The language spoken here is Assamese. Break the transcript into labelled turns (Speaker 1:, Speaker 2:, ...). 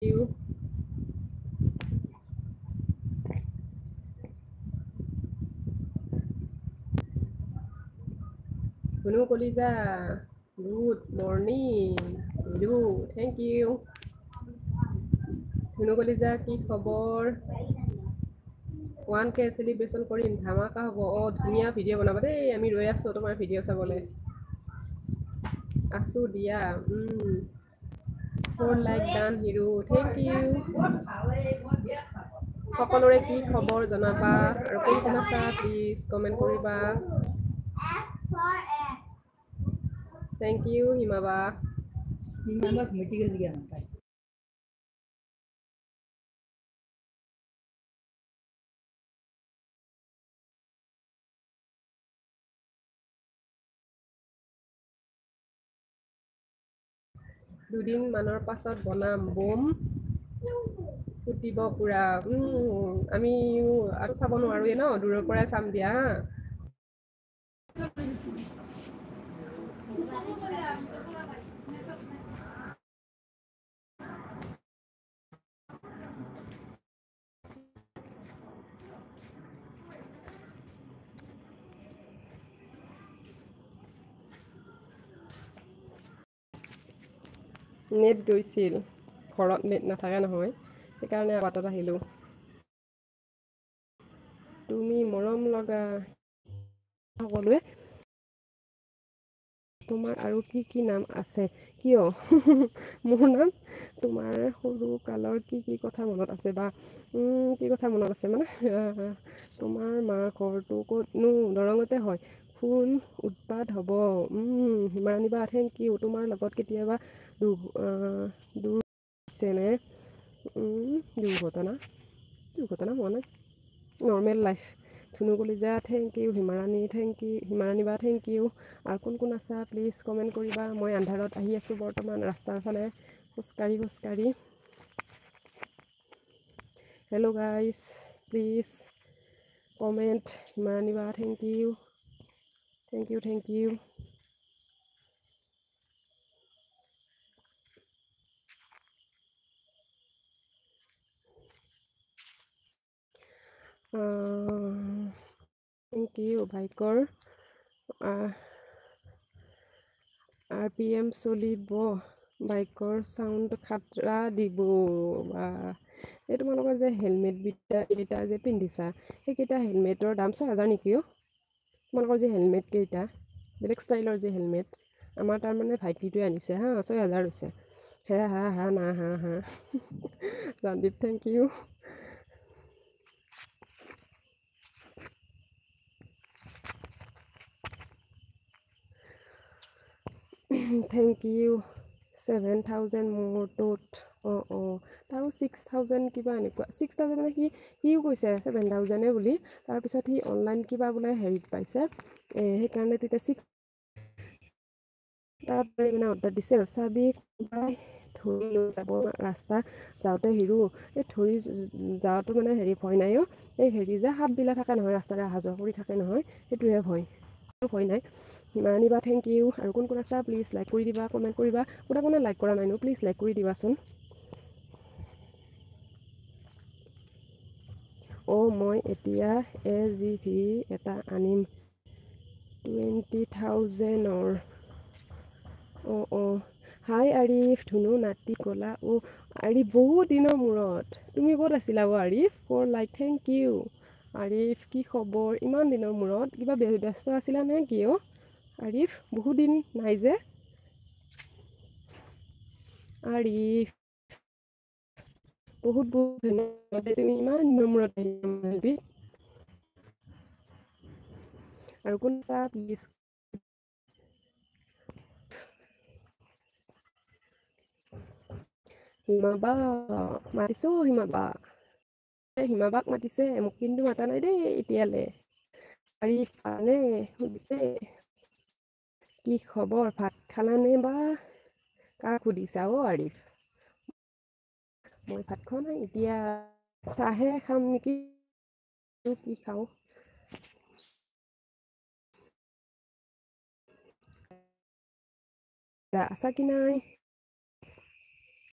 Speaker 1: you. Gunu Koliza, good morning. Hello, thank you. Gunu Koliza, কি খবৰ? 1K celebration কৰিম, ধামাকা হ'ব। ধুনীয়া ভিডিঅ' বনাবা দেই, আমি ৰৈ আছোঁ তোমাৰ ভিডিঅ' চাবলৈ। আছোঁ দিয়া। 4 like done hero, thank you. সকলোৰে কি খবৰ জনাবা আৰু কোন কোন আছা প্লিজ কমেণ্ট কৰিবা। থেংক ইউ হিমাবা। দুদিনমানৰ পাছত বনাম বম ফুটিব পুৰা। আমিও আৰু চাব নোৱাৰোৱে ন, দূৰৰ পৰাই চাম দিয়া হা। নেট গৈছিল, ঘৰত নেট নাথাকে নহয়, সেইকাৰণে বাটত আহিলোঁ। তুমি মৰম লগা সকলোৱে। তোমাৰ আৰু কি কি নাম আছে? কিয় মোৰ নাম? তোমাৰ সৰু কালৰ কি কি কথা মনত আছে বা কি কথা মনত আছে মানে তোমাৰ মা ঘৰটো ক'তনো? দৰঙতে হয়। ফুল উৎপাত হ'ব। হিমাৰাণী বা থেংক ইউ। তোমাৰ লগত কেতিয়াবা দূৰ হৈছেনে? দুৰ্ঘটনা হোৱা নাই, নৰ্মেল লাইফ। ধুনু কলিজা thank you. Himarani thank you. Himarani বা থেংক ইউ। আৰু কোন কোন আছা প্লিজ কমেণ্ট কৰিবা। মই আন্ধাৰত আহি আছোঁ বৰ্তমান ৰাস্তাৰ ফালে খোজকাঢ়ি। Hello' guys, please comment. Himarani বা thank you. Thank you. Thank you. বাইকৰ RPM চলিব, বাইকৰ চাউণ্ড খাতৰা দিব। বা এই তোমালোকৰ যে হেলমেটকেইটা যে পিন্ধিছা, সেইকেইটা হেলমেটৰ দাম 6,000 নেকি? তোমালোকৰ যে হেলমেটকেইটা বেলেগ ষ্টাইলৰ যে হেলমেট, আমাৰ তাৰমানে ভাইটিটোৱে আনিছে হা, 6,000 হৈছে। হা না হা Randeep thank you. Thank you. 7,000 মোৰটোত। তাৰো 6,000 কিবা এনেকুৱা 6,000 মানে সিও কৈছে 7,000 বুলি। তাৰপিছত সি অনলাইন কিবা বোলে হেৰিত পাইছে, সেইকাৰণে তেতিয়া 6 তাৰপৰা মানে অৰ্ডাৰ দিছে আৰু চাবি ধৰি লৈ যাব ৰাস্তা যাওঁতে এই ধৰি যাওঁতে মানে ভয় নাই। এই যে সাপবিলাক থাকে নহয়, ৰাস্তাৰে অহা যোৱা কৰি থাকে নহয়, সেইটোহে ভয় নাই। হিমাৰাণী বা থেংক ইউ। আৰু কোন কোন আছা প্লিজ লাইক কৰি দিবা, কমেণ্ট কৰিবা। কোনে লাইক কৰা নাইনো প্লিজ লাইক কৰি দিবাচোন। মই এতিয়া AGV এটা আনিম 20,000-ৰ। হাই আৰিফ, ধুনু নাতি ক'লা। আৰিফ বহুত দিনৰ মূৰত তুমি ক'ত আছিলা আৰিফ? 4 লাইক থেংক ইউ। আৰিফ কি খবৰ? ইমান দিনৰ মূৰত কিবা ব্যস্ত আছিলা নে কি? আৰিফ বহুত দিন নাই যে। আৰিফ বহুত ধন্যবাদ, তুমি ইমান দিনৰ মূৰত আহিলা। আৰু কোন আছা প্লিজ। হিমাবা মাতিছোঁ, হিমাবাক মাতিছে, মোক কিন্তু মাতা নাই দেই এতিয়ালৈ। আৰিফ আনে সুধিছে কি খবৰ, ভাত খালানে বা? কাক সুধিছা আৰিফ? মই ভাত খোৱা নাই, এতিয়া চাহে খাম নেকি। কি খাওঁ আছা কি নাই?